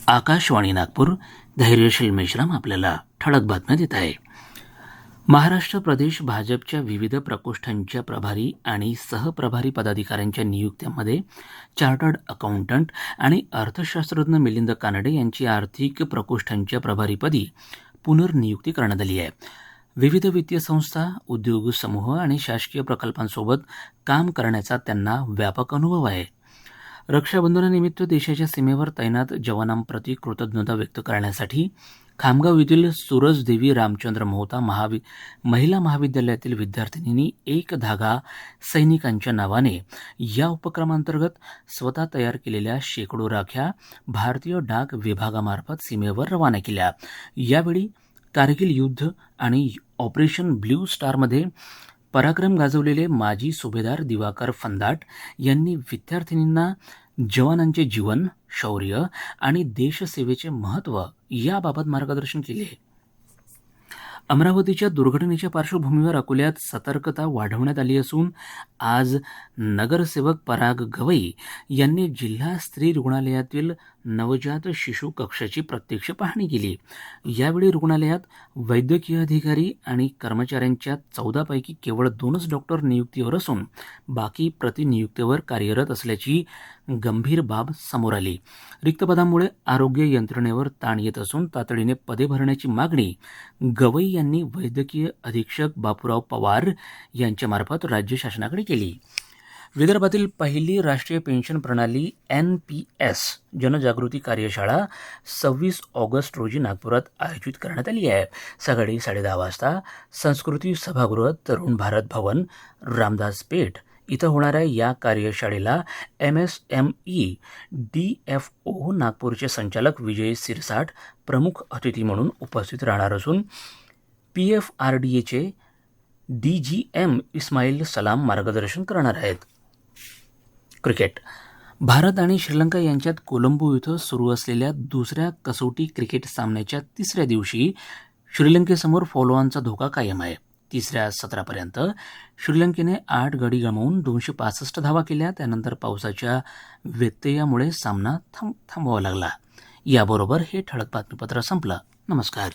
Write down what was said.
आकाशवाणी नागपूर. धैर्यशील मेश्राम आपल्याला ठळक बातम्या देत आहे. महाराष्ट्र प्रदेश भाजपच्या विविध प्रकोष्ठांच्या प्रभारी आणि सहप्रभारी पदाधिकाऱ्यांच्या नियुक्त्यांमध्ये चार्टर्ड अकाउंटंट आणि अर्थशास्त्रज्ञ मिलिंद कानडे यांची आर्थिक प्रकोष्ठांच्या प्रभारीपदी पुनर्नियुक्ती करण्यात आली आहे. विविध वित्तीय संस्था, उद्योग समूह आणि शासकीय प्रकल्पांसोबत काम करण्याचा त्यांना व्यापक अनुभव आहे. रक्षाबंधनानिमित्त देशाच्या सीमेवर तैनात जवानांप्रती कृतज्ञता व्यक्त करण्यासाठी खामगाव येथील सूरजदेवी रामचंद्र मोहता महिला महाविद्यालयातील विद्यार्थिनींनी एक धागा सैनिकांच्या नावाने या उपक्रमांतर्गत स्वतः तयार केलेल्या शेकडो राख्या भारतीय डाक विभागामार्फत सीमेवर रवाना केल्या. यावेळी कारगिल युद्ध आणि ऑपरेशन ब्ल्यू स्टारमध्ये पराक्रम गाजवलेले माजी सुभेदार दिवाकर फंदाट यांनी विद्यार्थिनींना जवानांचे जीवन, शौर्य आणि देशसेवेचे महत्त्व याबाबत मार्गदर्शन केले. अमरावतीच्या दुर्घटनेच्या पार्श्वभूमीवर अकोल्यात सतर्कता वाढवण्यात आली असून आज नगरसेवक पराग गवई यांनी जिल्हा स्त्री रुग्णालयातील नवजात शिशु कक्षाची प्रत्यक्ष पाहणी केली. यावेळी रुग्णालयात वैद्यकीय अधिकारी आणि कर्मचाऱ्यांच्या 14 पैकी केवळ 2च डॉक्टर नियुक्तीवर असून बाकी प्रतिनियुक्तीवर कार्यरत असल्याची गंभीर बाब समोर आली. रिक्त पदांमुळे आरोग्य यंत्रणेवर ताण येत असून तातडीने पदे भरण्याची मागणी गवई यांनी वैद्यकीय अधीक्षक बापूराव पवार यांच्यामार्फत राज्य शासनाकडे केली. विदर्भातील पहिली राष्ट्रीय पेन्शन प्रणाली NPS जनजागृती कार्यशाळा 26 ऑगस्ट रोजी नागपुरात आयोजित करण्यात आली आहे. सकाळी 10:30 वाजता संस्कृती सभागृह, तरुण भारत भवन, रामदास पेठ इथं होणाऱ्या या कार्यशाळेला MSME DFO नागपूरचे संचालक विजय सिरसाट प्रमुख अतिथी म्हणून उपस्थित राहणार असून PFRDAचे DGM इस्माईल सलाम मार्गदर्शन करणार आहेत. क्रिकेट. भारत आणि श्रीलंका यांच्यात कोलंबो इथं सुरू असलेल्या दुसऱ्या कसोटी क्रिकेट सामन्याच्या तिसऱ्या दिवशी श्रीलंकेसमोर फॉलोऑनचा धोका कायम आहे. तिसऱ्या सत्रापर्यंत श्रीलंकेने 8 गडी गमावून 265 धावा केल्या. त्यानंतर पावसाच्या व्यत्ययामुळे सामना थांबवावा लागला. याबरोबर हे ठळक बातमीपत्र संपलं. नमस्कार.